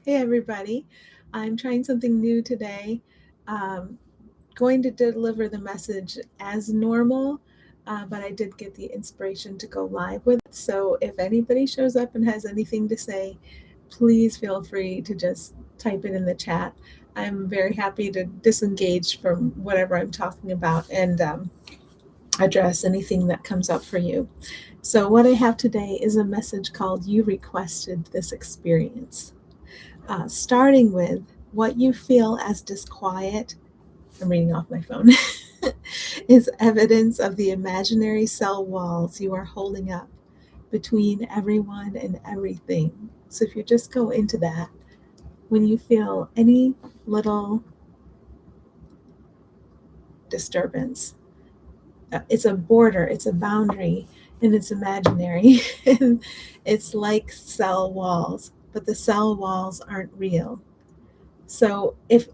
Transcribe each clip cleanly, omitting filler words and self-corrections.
Hey everybody, I'm trying something new today. Um, Going to deliver the message as normal, but I did get the inspiration to go live with it. So if anybody shows up and has anything to say, please feel free to just type it in the chat. I'm very happy to disengage from whatever I'm talking about and address anything that comes up for you. So, what I have today is a message called You Requested This Experience. Starting with what you feel as disquiet, I'm reading off my phone, is evidence of the imaginary cell walls you are holding up between everyone and everything. So if you just go into that, when you feel any little disturbance, it's a border, it's a boundary, and it's imaginary. And it's like cell walls, but the cell walls aren't real. So if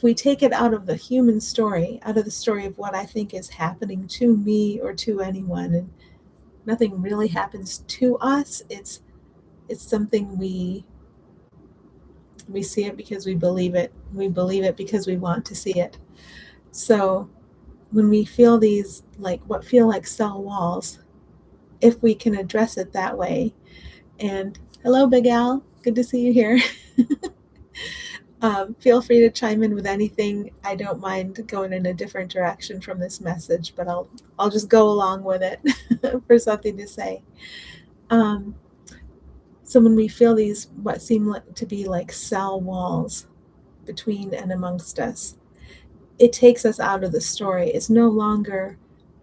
we take it out of the human story, out of the story of what I think is happening to me or to anyone, and nothing really happens to us, it's something we see it because we believe it. We believe it because we want to see it. So when we feel these like what feel like cell walls, if we can address it that way, and hello, Big Al, good to see you here. Feel free to chime in with anything. I don't mind going in a different direction from this message, but I'll just go along with it for something to say. Um, so when we feel these what seem like, to be like cell walls between and amongst us, it takes us out of the story. It's no longer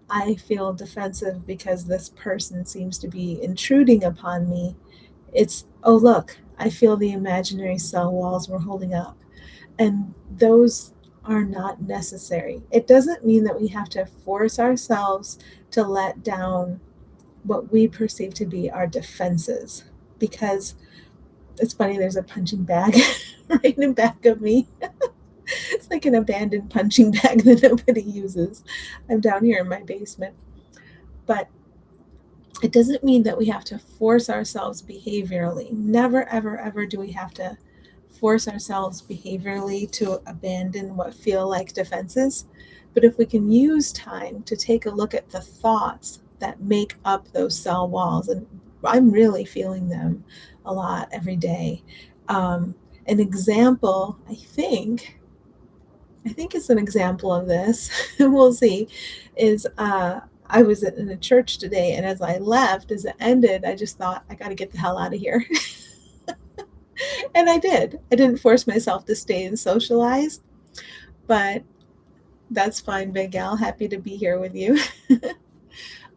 I feel defensive because this person seems to be intruding upon me. It's oh look, I feel the imaginary cell walls we're holding up. And those are not necessary. It doesn't mean that we have to force ourselves to let down what we perceive to be our defenses. Because it's funny, there's a punching bag right in back of me. It's like an abandoned punching bag that nobody uses. I'm down here in my basement. But it doesn't mean that we have to force ourselves behaviorally. Never, ever, ever do we have to force ourselves behaviorally to abandon what feel like defenses. But if we can use time to take a look at the thoughts that make up those cell walls, and I'm really feeling them a lot every day. An example, I think it's an example of this, we'll see, is I was in a church today, and as I left, as it ended, I just thought, I got to get the hell out of here. And I did. I didn't force myself to stay and socialize, but that's fine, Big Gal. Happy to be here with you.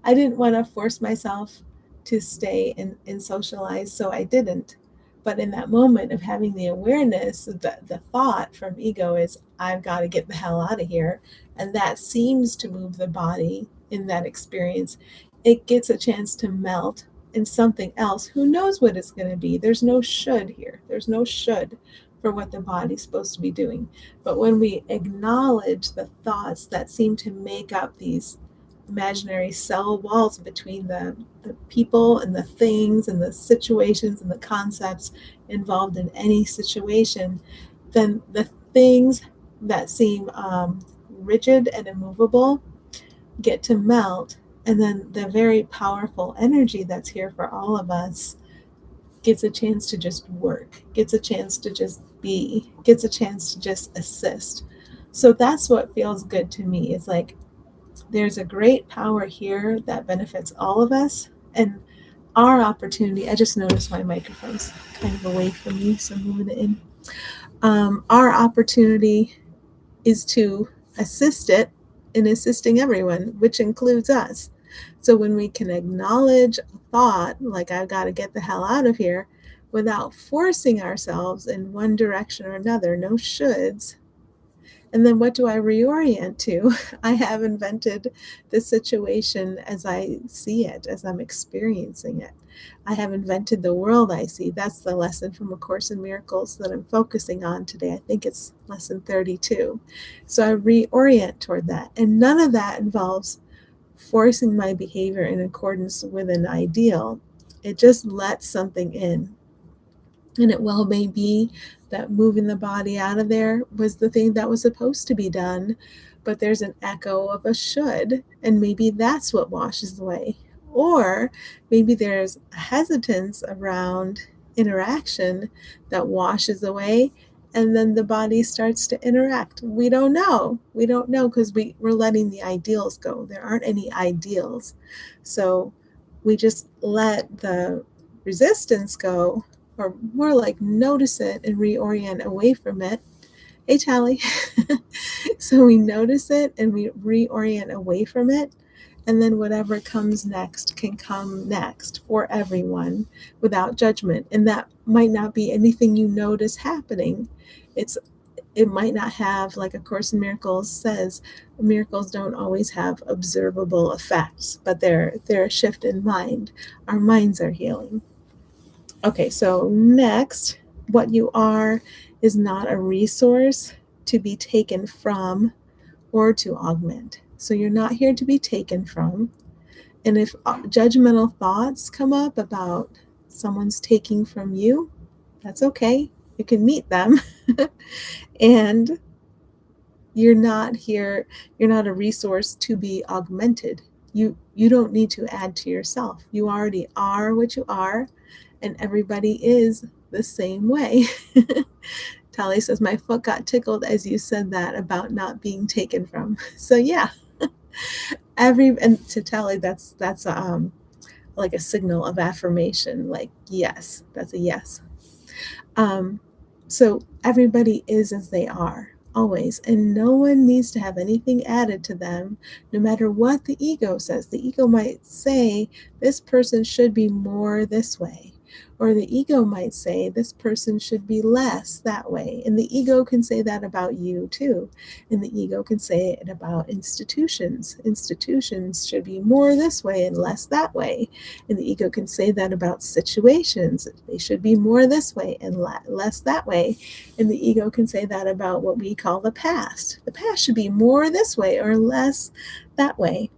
I didn't want to force myself to stay and socialize, so I didn't. But in that moment of having the awareness, the thought from ego is, I've got to get the hell out of here. And that seems to move the body in that experience. It gets a chance to melt in something else. Who knows what it's going to be? There's no should here. There's no should for what the body's supposed to be doing. But when we acknowledge the thoughts that seem to make up these imaginary cell walls between the people and the things and the situations and the concepts involved in any situation, then the things that seem rigid and immovable get to melt. And then the very powerful energy that's here for all of us gets a chance to just work, gets a chance to just be, gets a chance to just assist. So that's what feels good to me. It's like there's a great power here that benefits all of us. And our opportunity, I just noticed my microphone's kind of away from me, so I'm moving it in. Our opportunity is to assist it in assisting everyone, which includes us. So when we can acknowledge a thought, like I've got to get the hell out of here, without forcing ourselves in one direction or another, no shoulds, and then what do I reorient to? I have invented the situation as I see it, as I'm experiencing it. I have invented the world I see. That's the lesson from A Course in Miracles that I'm focusing on today. I think it's lesson 32. So I reorient toward that. And none of that involves forcing my behavior in accordance with an ideal. It just lets something in. And it well may be that moving the body out of there was the thing that was supposed to be done, but there's an echo of a should, and maybe that's what washes away. Or maybe there's a hesitance around interaction that washes away, and then the body starts to interact. We don't know. We don't know because we're letting the ideals go. There aren't any ideals. So we just let the resistance go, or more like notice it and reorient away from it. Hey, Tally. So we notice it and we reorient away from it. And then whatever comes next can come next for everyone without judgment. And that might not be anything you notice happening. It might not have, like A Course in Miracles says, miracles don't always have observable effects, but they're a shift in mind. Our minds are healing. Okay, so next, what you are is not a resource to be taken from or to augment. So you're not here to be taken from. And if judgmental thoughts come up about someone's taking from you, that's okay. You can meet them. And you're not here, you're not a resource to be augmented. You don't need to add to yourself. You already are what you are, and everybody is the same way. Tali says, my foot got tickled as you said that about not being taken from. So yeah, and to Tali, that's like a signal of affirmation, like yes, that's a yes. So everybody is as they are, always, and no one needs to have anything added to them, no matter what the ego says. The ego might say, this person should be more this way. Or the ego might say, this person should be less that way. And the ego can say that about you too. And the ego can say it about institutions. Institutions should be more this way and less that way. And the ego can say that about situations. They should be more this way and less that way. And the ego can say that about what we call the past. The past should be more this way or less that way.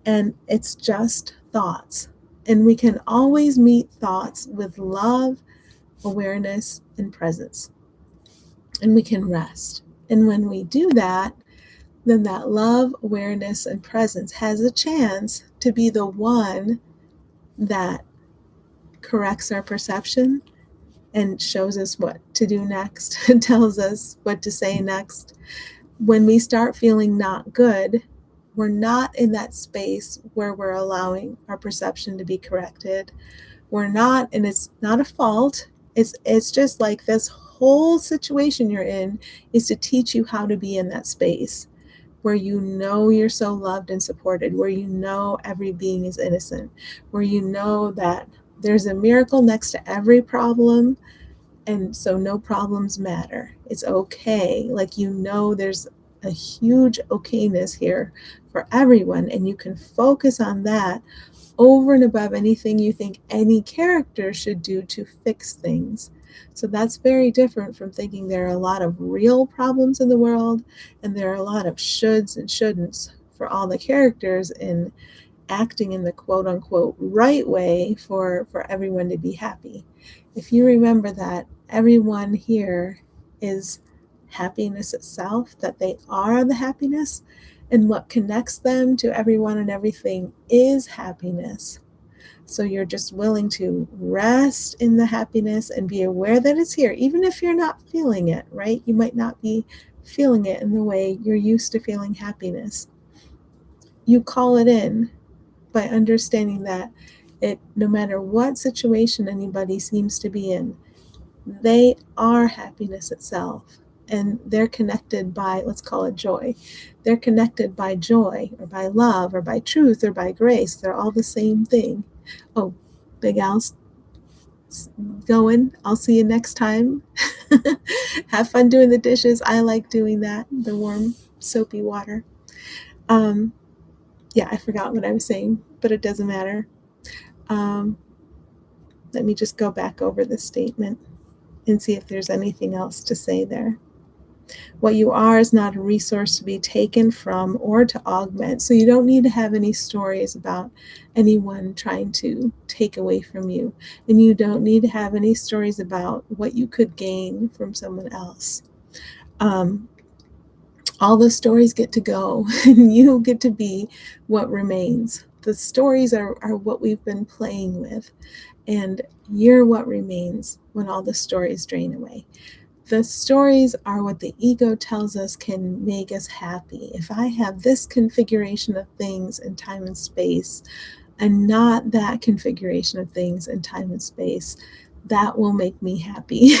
And it's just thoughts. And we can always meet thoughts with love, awareness, and presence. And we can rest. And when we do that, then that love, awareness, and presence has a chance to be the one that corrects our perception and shows us what to do next and tells us what to say next. When we start feeling not good, we're not in that space where we're allowing our perception to be corrected. We're not, and it's not a fault. It's just like this whole situation you're in is to teach you how to be in that space where you know you're so loved and supported, where you know every being is innocent, where you know that there's a miracle next to every problem, and so no problems matter. It's okay. Like, you know, there's a huge okayness here for everyone, and you can focus on that over and above anything you think any character should do to fix things. So that's very different from thinking there are a lot of real problems in the world and there are a lot of shoulds and shouldn'ts for all the characters in acting in the quote unquote right way for everyone to be happy. If you remember that everyone here is happiness itself, that they are the happiness, and what connects them to everyone and everything is happiness. So you're just willing to rest in the happiness and be aware that it's here, even if you're not feeling it, right? You might not be feeling it in the way you're used to feeling happiness. You call it in by understanding that no matter what situation anybody seems to be in, they are happiness itself. And they're connected by, let's call it joy. They're connected by joy or by love or by truth or by grace. They're all the same thing. Oh, Big Al's going. I'll see you next time. Have fun doing the dishes. I like doing that, the warm, soapy water. Yeah, I forgot what I was saying, but it doesn't matter. Let me just go back over the statement and see if there's anything else to say there. What you are is not a resource to be taken from or to augment. So you don't need to have any stories about anyone trying to take away from you. And you don't need to have any stories about what you could gain from someone else. Um, all the stories get to go, and you get to be what remains. The stories are what we've been playing with, and you're what remains when all the stories drain away. The stories are what the ego tells us can make us happy. If I have this configuration of things in time and space, and not that configuration of things in time and space, that will make me happy.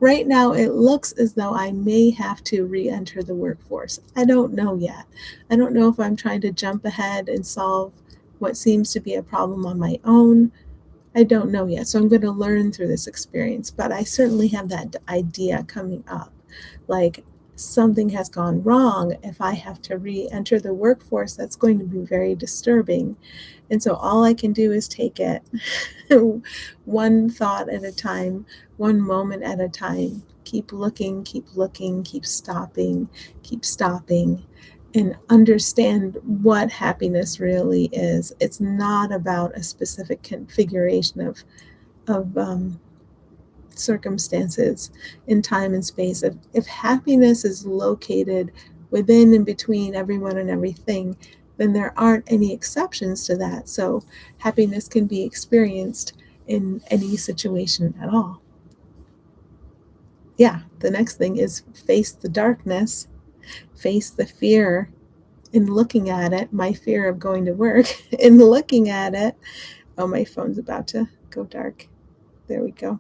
Right now, it looks as though I may have to re enter the workforce. I don't know yet. I don't know if I'm trying to jump ahead and solve what seems to be a problem on my own. I don't know yet. So I'm going to learn through this experience, but I certainly have that idea coming up. Like, something has gone wrong. If I have to re enter the workforce, that's going to be very disturbing. And so all I can do is take it one thought at a time, one moment at a time. Keep looking, keep stopping, and understand what happiness really is. It's not about a specific configuration of circumstances in time and space. If happiness is located within and between everyone and everything, then there aren't any exceptions to that. So happiness can be experienced in any situation at all. Yeah, the next thing is face the darkness, face the fear in looking at it, my fear of going to work, in looking at it. Oh, my phone's about to go dark. There we go.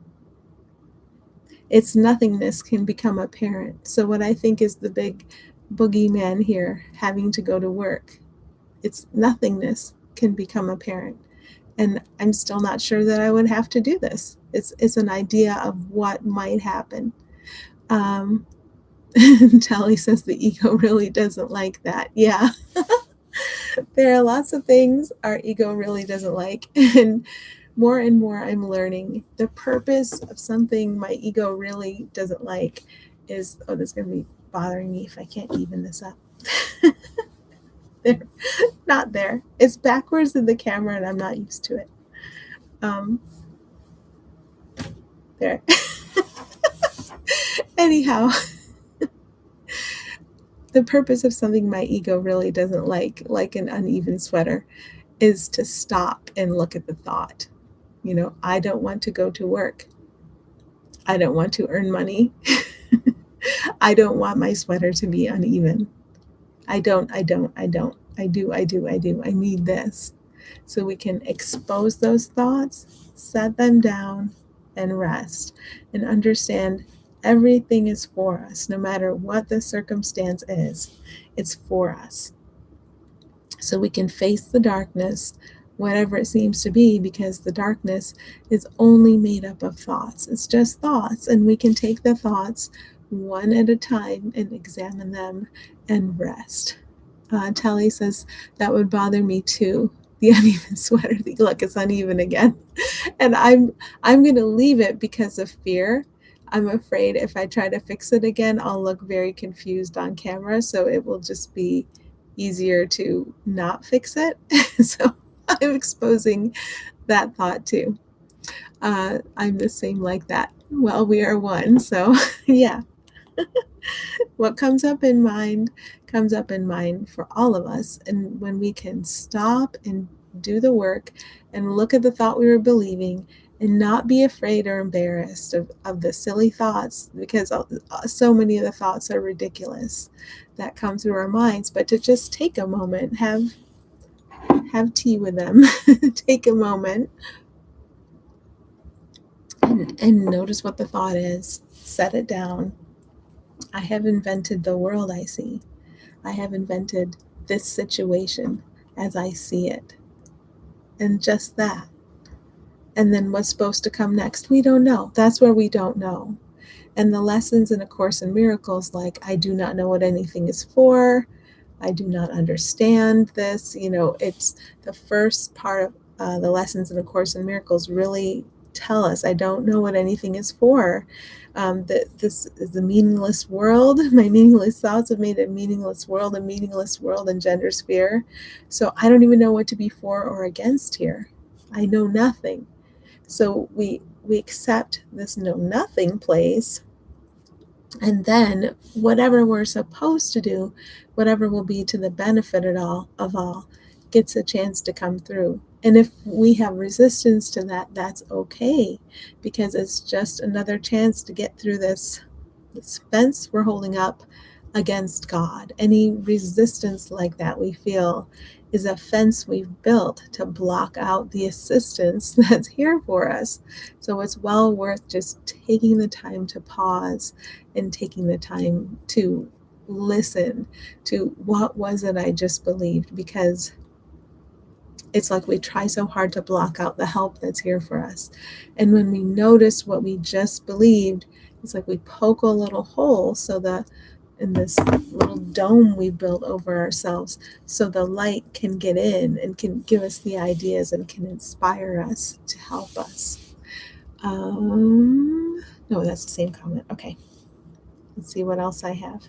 Its nothingness can become apparent. So, what I think is the big boogeyman here, having to go to work, its nothingness can become apparent. And I'm still not sure that I would have to do this. It's an idea of what might happen. Um, Tally says the ego really doesn't like that. Yeah, there are lots of things our ego really doesn't like. And more I'm learning the purpose of something my ego really doesn't like is, oh, this is going to be bothering me if I can't even this up. There, not there. It's backwards in the camera and I'm not used to it. There. Anyhow, the purpose of something my ego really doesn't like an uneven sweater, is to stop and look at the thought. I don't want to go to work. I don't want to earn money. I don't want my sweater to be uneven. I don't. I do. I need this. So we can expose those thoughts, set them down, and rest, and understand everything is for us, no matter what the circumstance is. It's for us. So we can face the darkness, whatever it seems to be, because the darkness is only made up of thoughts. It's just thoughts, and we can take the thoughts one at a time and examine them and rest. Tally says that would bother me too. The uneven sweater. Look, it's uneven again, and I'm going to leave it because of fear. I'm afraid if I try to fix it again, I'll look very confused on camera. So it will just be easier to not fix it. So I'm exposing that thought too. I'm the same like that. Well, we are one. So yeah. What comes up in mind comes up in mind for all of us. And when we can stop and do the work and look at the thought we were believing and not be afraid or embarrassed of the silly thoughts, because so many of the thoughts are ridiculous that come through our minds, but to just take a moment, have tea with them, take a moment and notice what the thought is, set it down. I have invented the world I see. I have invented this situation as I see it. And just that. And then what's supposed to come next? We don't know. That's where we don't know. And the lessons in A Course in Miracles, like, I do not know what anything is for. I do not understand this. It's the first part of the lessons in A Course in Miracles really tell us, I don't know what anything is for. That this is a meaningless world. My meaningless thoughts have made a meaningless world, and gender sphere. So I don't even know what to be for or against here. I know nothing. So we accept this know nothing place, and then whatever we're supposed to do, whatever will be to the benefit of all, gets a chance to come through. And if we have resistance to that, that's okay, because it's just another chance to get through this fence we're holding up against God. Any resistance like that we feel is a fence we've built to block out the assistance that's here for us. So it's well worth just taking the time to pause and taking the time to listen to what was it I just believed, because it's like we try so hard to block out the help that's here for us. And when we notice what we just believed, it's like we poke a little hole so that in this little dome we built over ourselves, so the light can get in and can give us the ideas and can inspire us to help us. No, that's the same comment. Okay, let's see what else I have.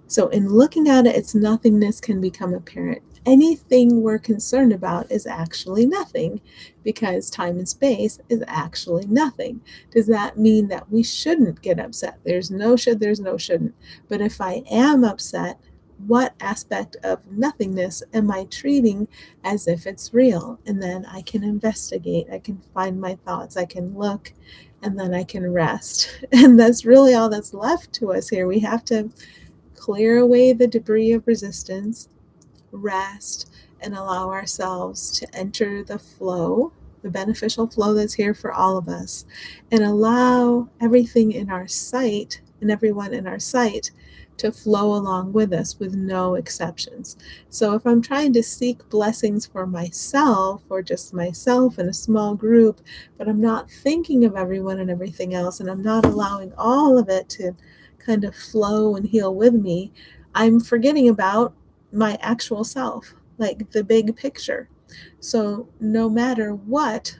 So in looking at it, its nothingness can become apparent. Anything we're concerned about is actually nothing, because time and space is actually nothing. Does that mean that we shouldn't get upset? There's no should, there's no shouldn't. But if I am upset, what aspect of nothingness am I treating as if it's real? And then I can investigate, I can find my thoughts, I can look, and then I can rest. And that's really all that's left to us here. We have to clear away the debris of resistance, rest, and allow ourselves to enter the flow, the beneficial flow that's here for all of us, and allow everything in our sight and everyone in our sight to flow along with us with no exceptions. So if I'm trying to seek blessings for myself or just myself in a small group, but I'm not thinking of everyone and everything else, and I'm not allowing all of it to kind of flow and heal with me, I'm forgetting about my actual self, like the big picture. So no matter what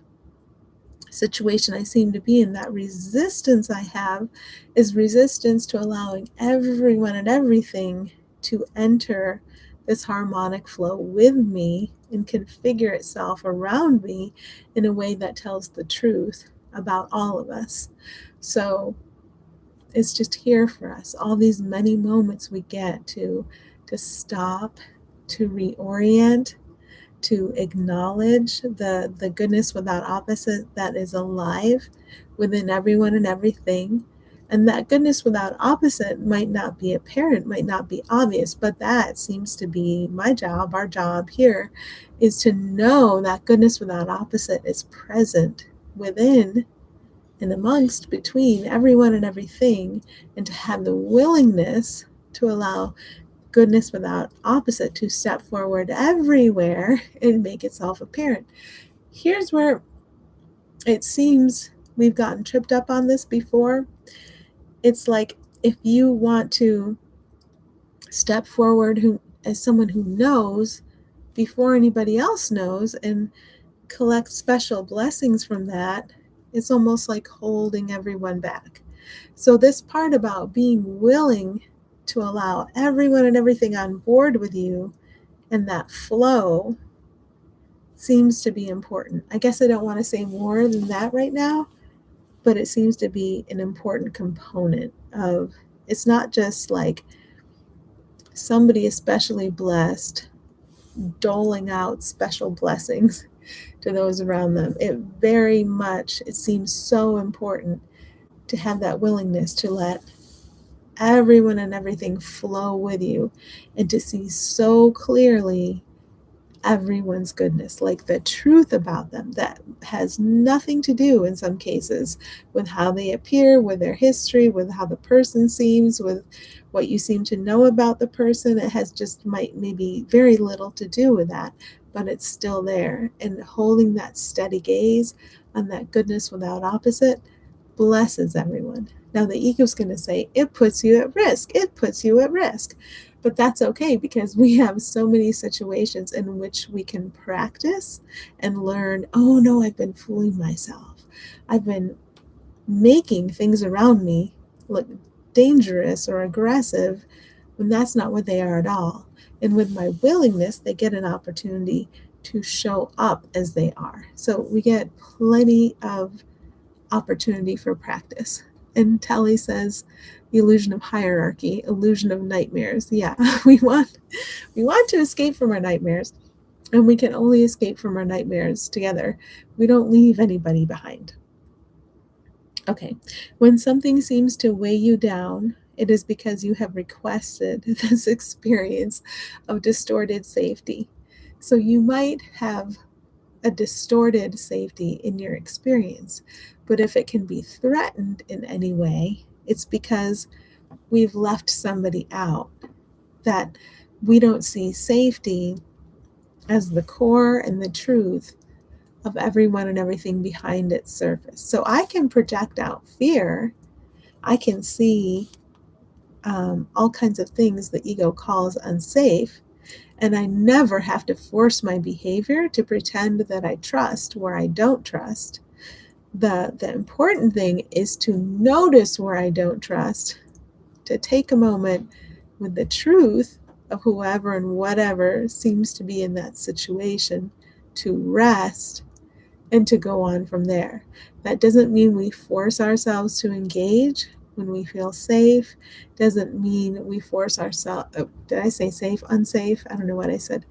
situation I seem to be in, that resistance I have is resistance to allowing everyone and everything to enter this harmonic flow with me and configure itself around me in a way that tells the truth about all of us. So it's just here for us. All these many moments we get to stop, to reorient, to acknowledge the goodness without opposite that is alive within everyone and everything. And that goodness without opposite might not be apparent, might not be obvious, but that seems to be my job. Our job here is to know that goodness without opposite is present within and amongst, between everyone and everything, and to have the willingness to allow goodness without opposite to step forward everywhere and make itself apparent. Here's where it seems we've gotten tripped up on this before. It's like if you want to step forward as someone who knows before anybody else knows and collect special blessings from that, it's almost like holding everyone back. So this part about being willing to allow everyone and everything on board with you and that flow seems to be important. I guess I don't want to say more than that right now, but it seems to be an important component of, it's not just like somebody especially blessed doling out special blessings to those around them. It very much, it seems so important to have that willingness to let everyone and everything flow with you and to see so clearly everyone's goodness, like the truth about them that has nothing to do in some cases with how they appear, with their history, with how the person seems, with what you seem to know about the person. It has just maybe very little to do with that, but it's still there. And holding that steady gaze on that goodness without opposite blesses everyone. Now the ego's going to say, it puts you at risk. It puts you at risk. But that's okay because we have so many situations in which we can practice and learn, oh no, I've been fooling myself. I've been making things around me look dangerous or aggressive when that's not what they are at all. And with my willingness, they get an opportunity to show up as they are. So we get plenty of opportunity for practice. And Telly says, the illusion of hierarchy, illusion of nightmares. Yeah, we want to escape from our nightmares, and we can only escape from our nightmares together. We don't leave anybody behind. Okay, when something seems to weigh you down, it is because you have requested this experience of distorted safety. So you might have a distorted safety in your experience, but if it can be threatened in any way, it's because we've left somebody out, that we don't see safety as the core and the truth of everyone and everything behind its surface. So I can project out fear. I can see all kinds of things the ego calls unsafe, and I never have to force my behavior to pretend that I trust where I don't trust. The important thing is to notice where I don't trust, to take a moment with the truth of whoever and whatever seems to be in that situation, to rest and to go on from there. That doesn't mean we force ourselves to engage when we feel safe. Doesn't mean we force ourselves. Oh, did I say safe? Unsafe? I don't know what I said.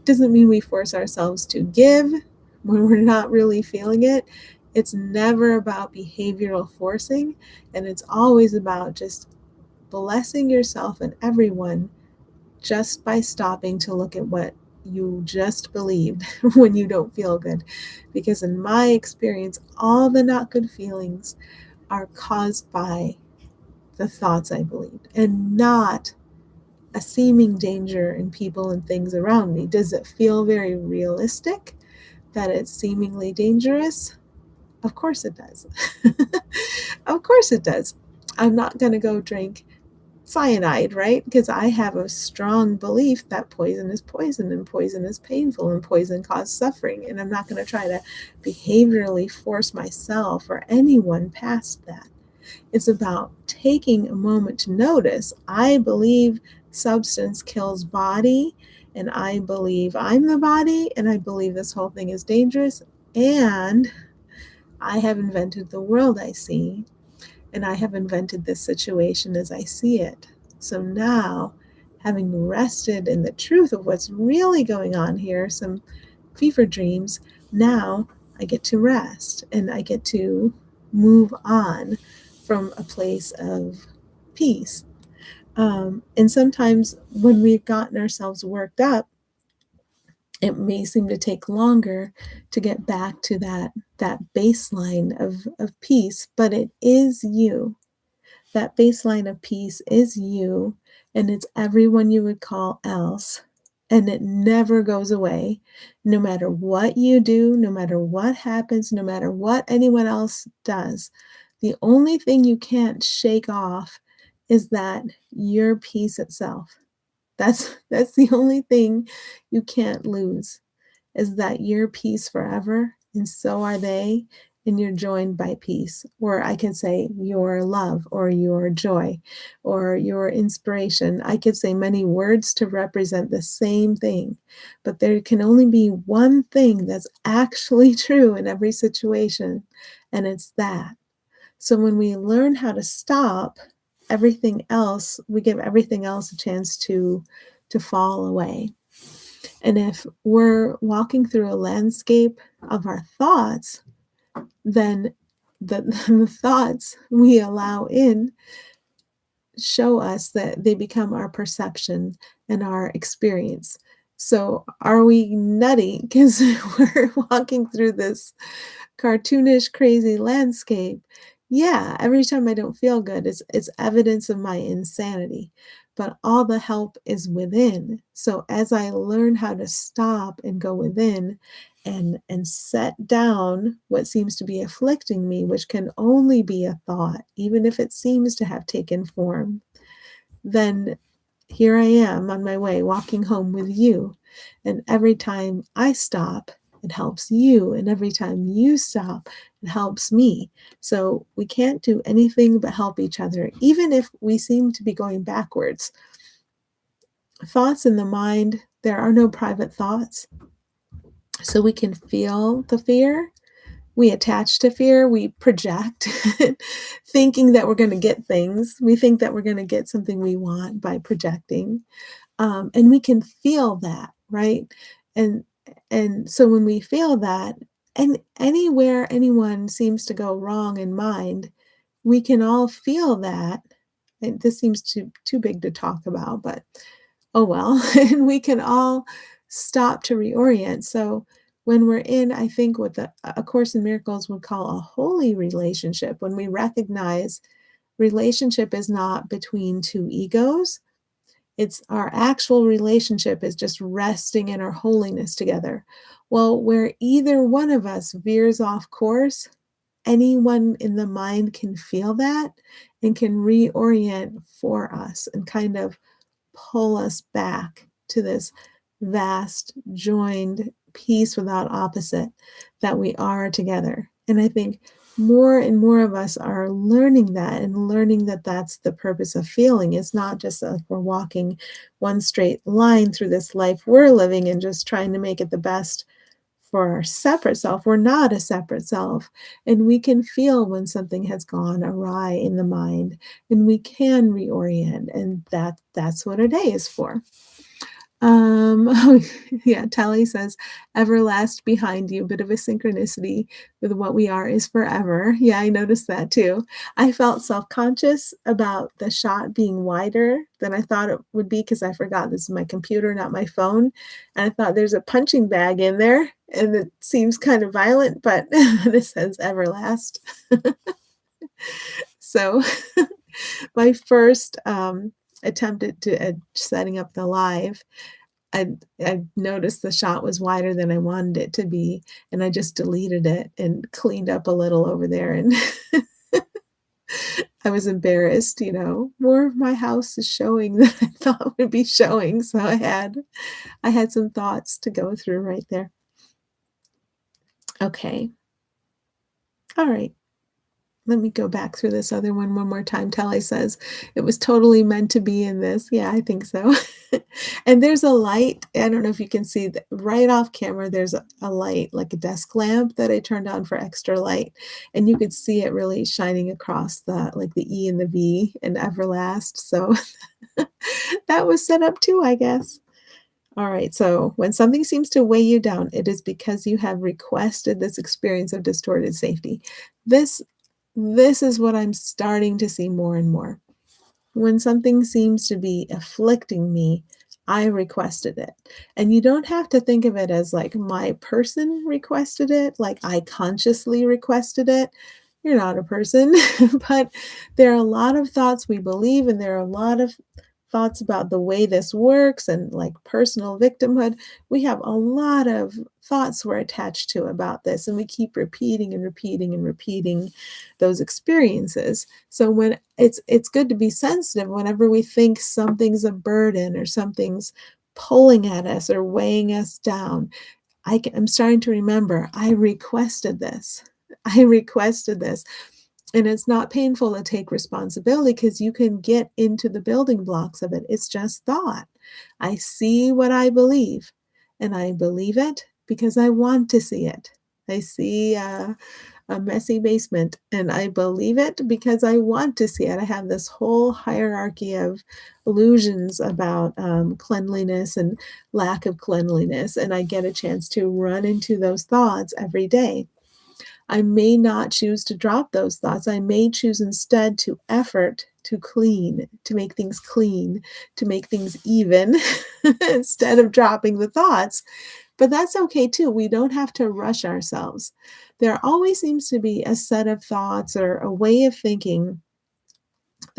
Doesn't mean we force ourselves to give when we're not really feeling it. It's never about behavioral forcing, and it's always about just blessing yourself and everyone just by stopping to look at what you just believed when you don't feel good. Because in my experience, all the not good feelings are caused by the thoughts I believed and not a seeming danger in people and things around me. Does it feel very realistic that it's seemingly dangerous? Of course it does. Of course it does. I'm not going to go drink cyanide, right? Because I have a strong belief that poison is poison and poison is painful and poison causes suffering. And I'm not going to try to behaviorally force myself or anyone past that. It's about taking a moment to notice. I believe substance kills body, and I believe I'm the body, and I believe this whole thing is dangerous. And I have invented the world I see, and I have invented this situation as I see it. So now, having rested in the truth of what's really going on here, some fever dreams, now I get to rest and I get to move on from a place of peace. And sometimes when we've gotten ourselves worked up, it may seem to take longer to get back to that baseline of peace, but it is you. That baseline of peace is you, and it's everyone you would call else. And it never goes away, no matter what you do, no matter what happens, no matter what anyone else does. The only thing you can't shake off is that your peace itself. That's the only thing you can't lose, is that you're peace forever, and so are they, and you're joined by peace. Or I can say your love, or your joy, or your inspiration. I could say many words to represent the same thing, but there can only be one thing that's actually true in every situation, and it's that. So when we learn how to stop everything else, we give everything else a chance to fall away. And if we're walking through a landscape of our thoughts, then the thoughts we allow in show us that they become our perception and our experience. So are we nutty because we're walking through this cartoonish, crazy landscape? Yeah, every time I don't feel good, it's evidence of my insanity. But all the help is within. So as I learn how to stop and go within and set down what seems to be afflicting me, which can only be a thought, even if it seems to have taken form, then here I am on my way walking home with you. And every time I stop, it helps you. And every time you stop, it helps me. So we can't do anything but help each other, even if we seem to be going backwards. Thoughts in the mind, there are no private thoughts. So we can feel the fear. We attach to fear, we project, thinking that we're going to get things. We think that we're going to get something we want by projecting. And we can feel that, right? And and so when we feel that, and anywhere anyone seems to go wrong in mind, we can all feel that. And this seems too big to talk about, but oh well. And we can all stop to reorient. So when we're in, I think what the A Course in Miracles would call a holy relationship, when we recognize relationship is not between two egos, it's our actual relationship is just resting in our holiness together. Well, where either one of us veers off course, anyone in the mind can feel that and can reorient for us and kind of pull us back to this vast, joined peace without opposite that we are together. And I think more and more of us are learning that and learning that that's the purpose of feeling. It's not just like we're walking one straight line through this life we're living and just trying to make it the best for our separate self. We're not a separate self. And we can feel when something has gone awry in the mind, and we can reorient. And that's what a day is for. Yeah, Tally says, everlast behind you, bit of a synchronicity with what we are is forever. Yeah, I noticed that too. I felt self-conscious about the shot being wider than I thought it would be because I forgot this is my computer, not my phone. And I thought there's a punching bag in there and it seems kind of violent, but it says everlast. So my first attempt at setting up the live, I noticed the shot was wider than I wanted it to be, and I just deleted it and cleaned up a little over there, and I was embarrassed, more of my house is showing than I thought would be showing, so I had some thoughts to go through right there. Okay. All right. Let me go back through this other one more time. Telly says, "It was totally meant to be in this." Yeah, I think so. And there's a light. I don't know if you can see that right off camera, there's a light, like a desk lamp that I turned on for extra light. And you could see it really shining across the E and the V and Everlast. So that was set up too, I guess. All right. So when something seems to weigh you down, it is because you have requested this experience of distorted safety. This this is what I'm starting to see more and more. When something seems to be afflicting me, I requested it. And you don't have to think of it as like my person requested it, like I consciously requested it. You're not a person, but there are a lot of thoughts we believe, and there are a lot of thoughts about the way this works and like personal victimhood. We have a lot of thoughts we're attached to about this, and we keep repeating and repeating and repeating those experiences. So when it's good to be sensitive whenever we think something's a burden or something's pulling at us or weighing us down. I'm starting to remember I requested this. I requested this. And it's not painful to take responsibility because you can get into the building blocks of it. It's just thought. I see what I believe, and I believe it because I want to see it. I see a messy basement, and I believe it because I want to see it. I have this whole hierarchy of illusions about cleanliness and lack of cleanliness, and I get a chance to run into those thoughts every day. I may not choose to drop those thoughts. I may choose instead to effort to clean, to make things clean, to make things even instead of dropping the thoughts. But that's okay too. We don't have to rush ourselves. There always seems to be a set of thoughts or a way of thinking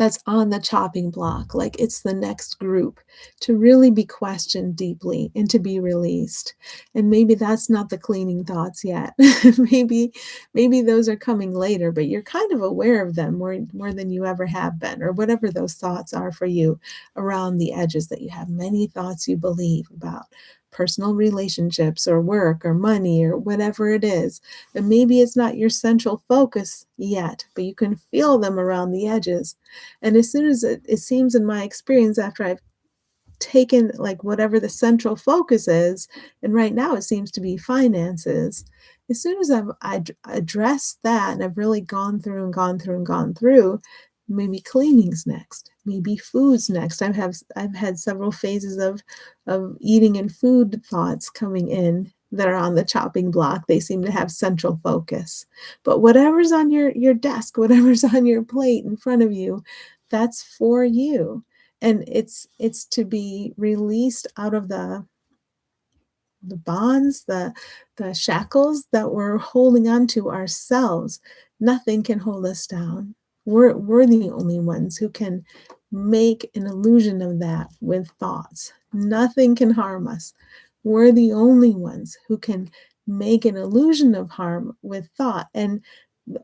that's on the chopping block, like it's the next group to really be questioned deeply and to be released. And maybe that's not the cleaning thoughts yet. maybe maybe those are coming later, but you're kind of aware of them more than you ever have been, or whatever those thoughts are for you around the edges, that you have many thoughts you believe about personal relationships or work or money or whatever it is. And maybe it's not your central focus yet, but you can feel them around the edges. And as soon as it seems, in my experience, after I've taken like whatever the central focus is, and right now it seems to be finances, as soon as I addressed that and I've really gone through and gone through and gone through, maybe cleaning's next, maybe food's next. I've had several phases of eating and food thoughts coming in that are on the chopping block. They seem to have central focus. But whatever's on your desk, whatever's on your plate in front of you, that's for you. And it's to be released out of the bonds, the shackles that we're holding on to ourselves. Nothing can hold us down. We're the only ones who can make an illusion of that with thoughts. Nothing can harm us. We're the only ones who can make an illusion of harm with thought. And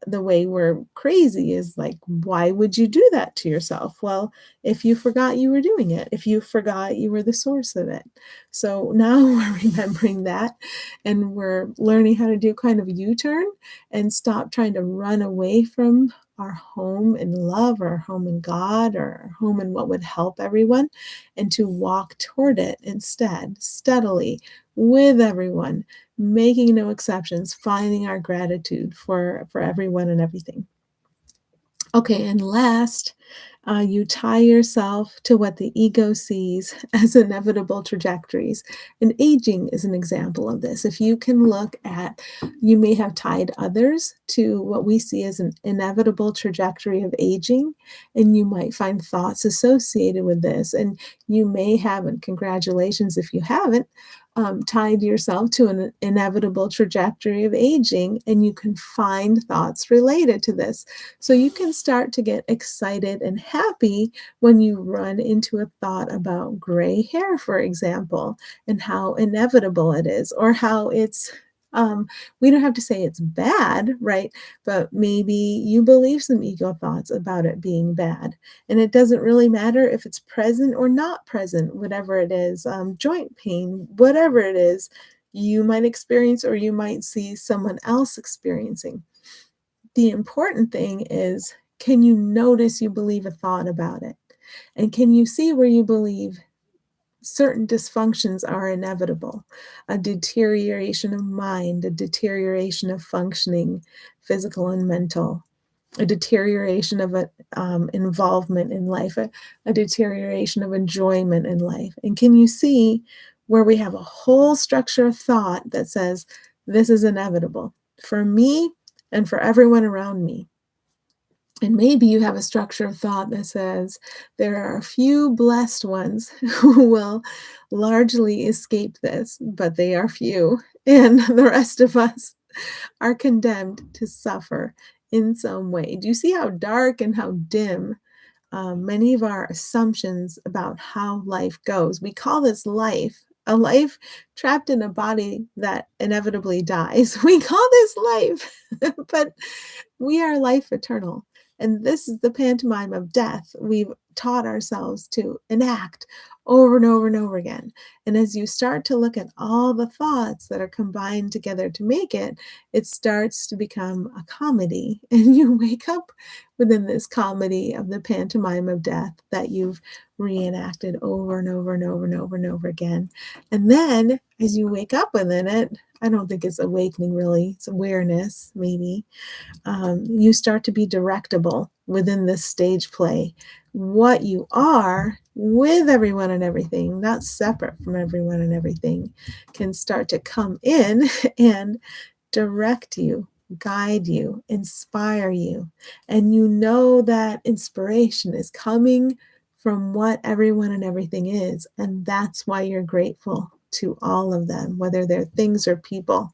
the way we're crazy is like, why would you do that to yourself? Well, if you forgot you were doing it, if you forgot you were the source of it. So now we're remembering that, and we're learning how to do kind of a U-turn and stop trying to run away from our home in love, or our home in God, or our home in what would help everyone, and to walk toward it instead, steadily, with everyone, making no exceptions, finding our gratitude for everyone and everything. Okay, and last, you tie yourself to what the ego sees as inevitable trajectories. And aging is an example of this. If you can look at, you may have tied others to what we see as an inevitable trajectory of aging, and you might find thoughts associated with this. And you may have, and congratulations if you haven't, tied yourself to an inevitable trajectory of aging, and you can find thoughts related to this. So you can start to get excited and happy when you run into a thought about gray hair, for example, and how inevitable it is, or how it's, we don't have to say it's bad, right? But maybe you believe some ego thoughts about it being bad. And it doesn't really matter if it's present or not present, whatever it is, joint pain, whatever it is, you might experience, or you might see someone else experiencing. The important thing is, can you notice you believe a thought about it? And can you see where you believe certain dysfunctions are inevitable? A deterioration of mind, a deterioration of functioning, physical and mental, a deterioration of involvement in life, a deterioration of enjoyment in life. And can you see where we have a whole structure of thought that says, this is inevitable for me and for everyone around me? And maybe you have a structure of thought that says there are a few blessed ones who will largely escape this, but they are few, and the rest of us are condemned to suffer in some way. Do you see how dark and how dim many of our assumptions about how life goes? We call this life. A life trapped in a body that inevitably dies. We call this life, but we are life eternal. And this is the pantomime of death we've taught ourselves to enact over and over and over again. And as you start to look at all the thoughts that are combined together to make it, it starts to become a comedy. And you wake up within this comedy of the pantomime of death that you've reenacted over and over and over and over and over again. And then as you wake up within it, I don't think it's awakening really, it's awareness maybe. You start to be directable within this stage play. What you are with everyone and everything, not separate from everyone and everything, can start to come in and direct you, guide you, inspire you. And you know that inspiration is coming from what everyone and everything is. And that's why you're grateful to all of them, whether they're things or people.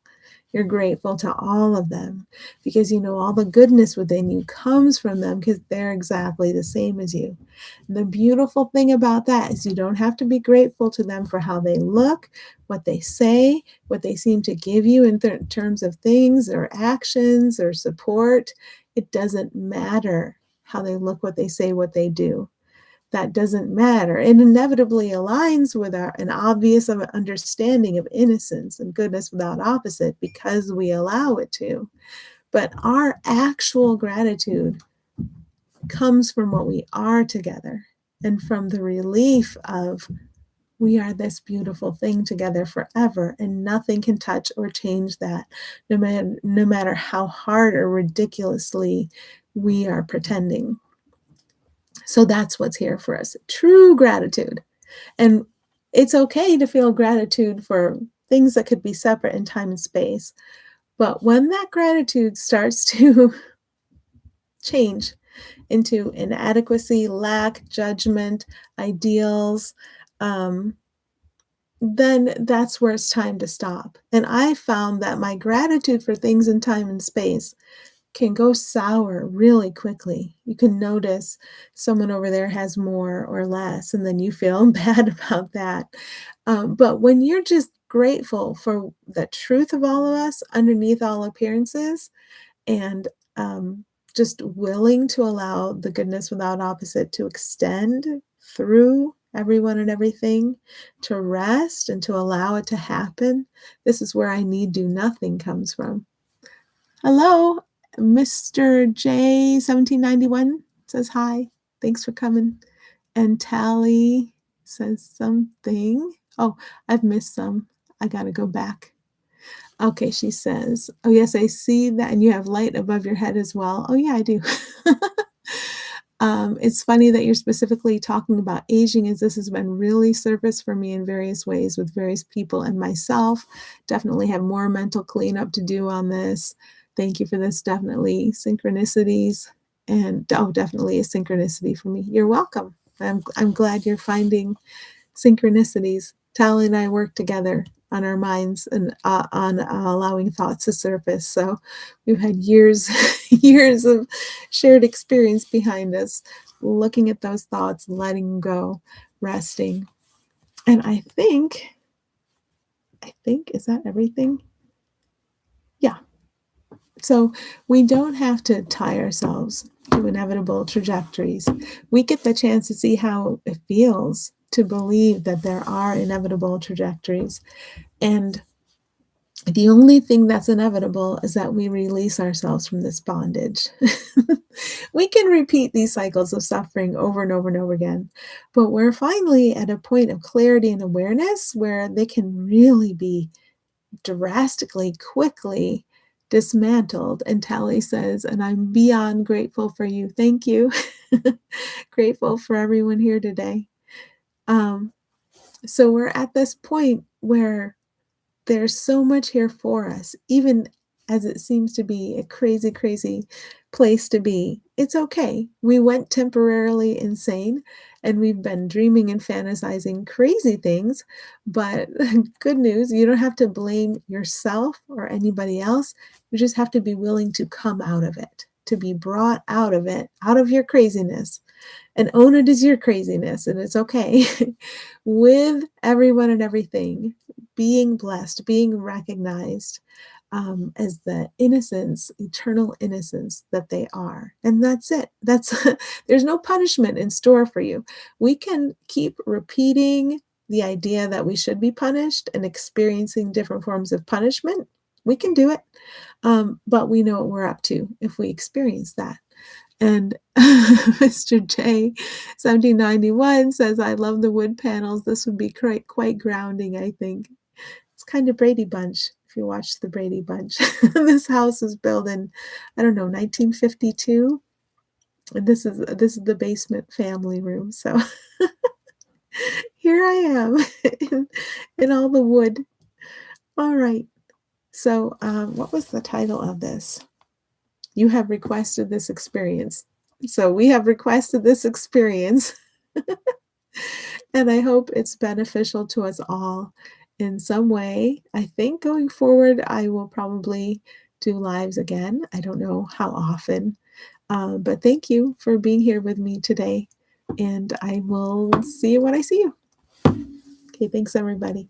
You're grateful to all of them because you know all the goodness within you comes from them because they're exactly the same as you. And the beautiful thing about that is you don't have to be grateful to them for how they look, what they say, what they seem to give you in terms of things or actions or support. It doesn't matter how they look, what they say, what they do. That doesn't matter. It inevitably aligns with an obvious understanding of innocence and goodness without opposite because we allow it to. But our actual gratitude comes from what we are together and from the relief of we are this beautiful thing together forever, and nothing can touch or change that, no matter how hard or ridiculously we are pretending. So that's what's here for us, true gratitude. And it's okay to feel gratitude for things that could be separate in time and space. But when that gratitude starts to change into inadequacy, lack, judgment, ideals, then that's where it's time to stop. And I found that my gratitude for things in time and space can go sour really quickly. You can notice someone over there has more or less, and then you feel bad about that. But when you're just grateful for the truth of all of us underneath all appearances, and just willing to allow the goodness without opposite to extend through everyone and everything, to rest and to allow it to happen, this is where I need do nothing comes from. Hello, Mr. J 1791 says hi. Thanks for coming. And Tally says something. Oh, I've missed some. I got to go back. Okay, she says, oh, yes, I see that. And you have light above your head as well. Oh, yeah, I do. It's funny that you're specifically talking about aging, as this has been really surfaced for me in various ways with various people and myself. Definitely have more mental cleanup to do on this. Thank you for this. Definitely synchronicities. And definitely a synchronicity for me. You're welcome. I'm glad you're finding synchronicities. Tally and I work together on our minds and on allowing thoughts to surface. So we've had years of shared experience behind us, looking at those thoughts, letting go, resting. And I think, is that everything? Yeah. So we don't have to tie ourselves to inevitable trajectories. We get the chance to see how it feels to believe that there are inevitable trajectories. And the only thing that's inevitable is that we release ourselves from this bondage. We can repeat these cycles of suffering over and over and over again, but we're finally at a point of clarity and awareness where they can really be drastically, quickly dismantled. And Tally says, and I'm beyond grateful for you. Thank you. Grateful for everyone here today. So we're at this point where there's so much here for us, even as it seems to be a crazy, crazy place to be. It's okay. We went temporarily insane and we've been dreaming and fantasizing crazy things. But good news, you don't have to blame yourself or anybody else. You just have to be willing to come out of it, to be brought out of it, out of your craziness, and own it as your craziness. And it's okay with everyone and everything being blessed, being recognized as the innocence, eternal innocence that they are. And that's it. There's no punishment in store for you. We can keep repeating the idea that we should be punished and experiencing different forms of punishment. We can do it. But we know what we're up to if we experience that. And Mr. J 1791 says, I love the wood panels. This would be quite grounding, I think. It's kind of Brady Bunch, if you watch the Brady Bunch. This house was built in, 1952. And this is the basement family room. So here I am in all the wood. All right. So what was the title of this? You have requested this experience. So we have requested this experience. And I hope it's beneficial to us all. in some way. I think going forward, I will probably do lives again. I don't know how often, but thank you for being here with me today. And I will see you when I see you. Okay, thanks, everybody.